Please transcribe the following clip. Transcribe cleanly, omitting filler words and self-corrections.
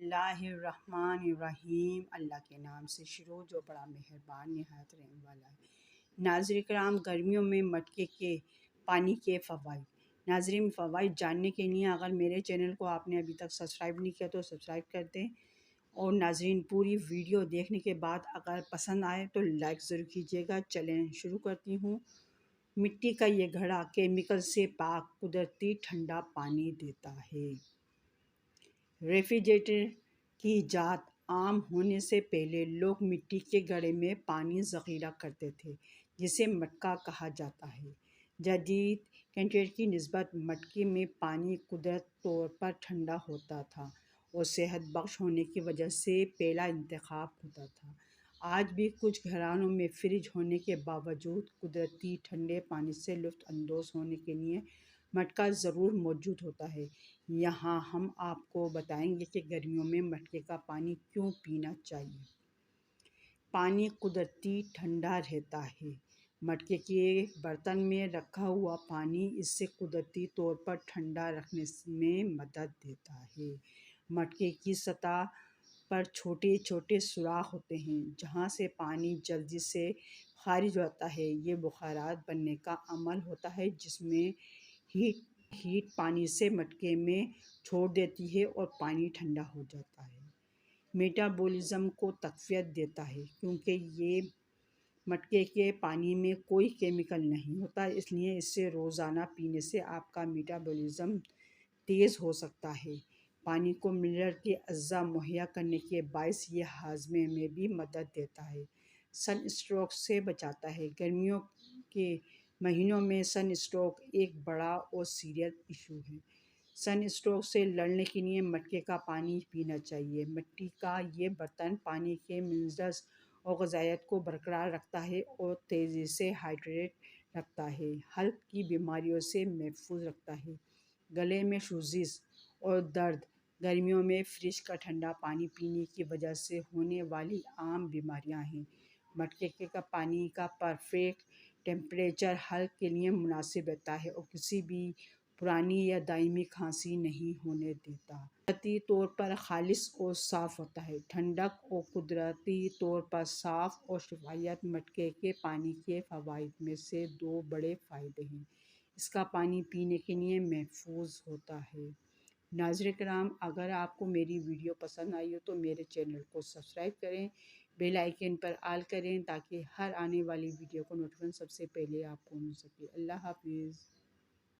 اللہ الرحمن الرحیم۔ اللہ کے نام سے شروع جو بڑا مہربان نہایت رحم والا ہے۔ ناظرین کرام، گرمیوں میں مٹکے کے پانی کے فوائد۔ ناظرین، فوائد جاننے کے لیے اگر میرے چینل کو آپ نے ابھی تک سبسکرائب نہیں کیا تو سبسکرائب کر دیں، اور ناظرین پوری ویڈیو دیکھنے کے بعد اگر پسند آئے تو لائک ضرور کیجیے گا۔ چلیں شروع کرتی ہوں۔ مٹی کا یہ گھڑا کیمیکل سے پاک قدرتی ٹھنڈا پانی دیتا ہے۔ ریفریجریٹر کی ایجاد عام ہونے سے پہلے لوگ مٹی کے گھڑے میں پانی ذخیرہ کرتے تھے جسے مٹکا کہا جاتا ہے۔ جدید کنٹینر کی نسبت مٹکے میں پانی قدرتی طور پر ٹھنڈا ہوتا تھا اور صحت بخش ہونے کی وجہ سے پہلا انتخاب ہوتا تھا۔ آج بھی کچھ گھرانوں میں فریج ہونے کے باوجود قدرتی ٹھنڈے پانی سے لطف اندوز ہونے کے لیے مٹکا ضرور موجود ہوتا ہے۔ یہاں ہم آپ کو بتائیں گے کہ گرمیوں میں مٹکے کا پانی کیوں پینا چاہیے۔ پانی قدرتی ٹھنڈا رہتا ہے۔ مٹکے کے برتن میں رکھا ہوا پانی اسے قدرتی طور پر ٹھنڈا رکھنے میں مدد دیتا ہے۔ مٹکے کی سطح پر چھوٹے چھوٹے سوراخ ہوتے ہیں جہاں سے پانی جلدی سے خارج ہوتا ہے۔ یہ بخارات بننے کا عمل ہوتا ہے جس میں ہیٹ پانی سے مٹکے میں چھوڑ دیتی ہے اور پانی ٹھنڈا ہو جاتا ہے۔ میٹابولزم کو تقویت دیتا ہے۔ کیونکہ یہ مٹکے کے پانی میں کوئی کیمیکل نہیں ہوتا، اس لیے اسے روزانہ پینے سے آپ کا میٹابولزم تیز ہو سکتا ہے۔ پانی کو منرل کے اجزاء مہیا کرنے کے باعث یہ ہاضمے میں بھی مدد دیتا ہے۔ سن اسٹروک سے بچاتا ہے۔ گرمیوں کے مہینوں میں سن اسٹروک ایک بڑا اور سیریس ایشو ہے۔ سن اسٹروک سے لڑنے کے لیے مٹکے کا پانی پینا چاہیے۔ مٹی کا یہ برتن پانی کے منرلز اور غذائیت کو برقرار رکھتا ہے اور تیزی سے ہائیڈریٹ رکھتا ہے۔ حلق کی بیماریوں سے محفوظ رکھتا ہے۔ گلے میں سوزش اور درد گرمیوں میں فریج کا ٹھنڈا پانی پینے کی وجہ سے ہونے والی عام بیماریاں ہیں۔ مٹکے کا پانی کا پرفیکٹ ٹیمپریچر حلق کے لیے مناسب رہتا ہے اور کسی بھی پرانی یا دائمی کھانسی نہیں ہونے دیتا۔ قدرتی طور پر خالص اور صاف ہوتا ہے۔ ٹھنڈک اور قدرتی طور پر صاف اور شفافیت مٹکے کے پانی کے فوائد میں سے دو بڑے فائدے ہیں۔ اس کا پانی پینے کے لیے محفوظ ہوتا ہے۔ ناظرین کرام، اگر آپ کو میری ویڈیو پسند آئی ہو تو میرے چینل کو سبسکرائب کریں، بیل آئیکن پر آل کریں تاکہ ہر آنے والی ویڈیو کو نوٹیفیکیشن سب سے پہلے آپ کو مل سکے۔ اللہ حافظ۔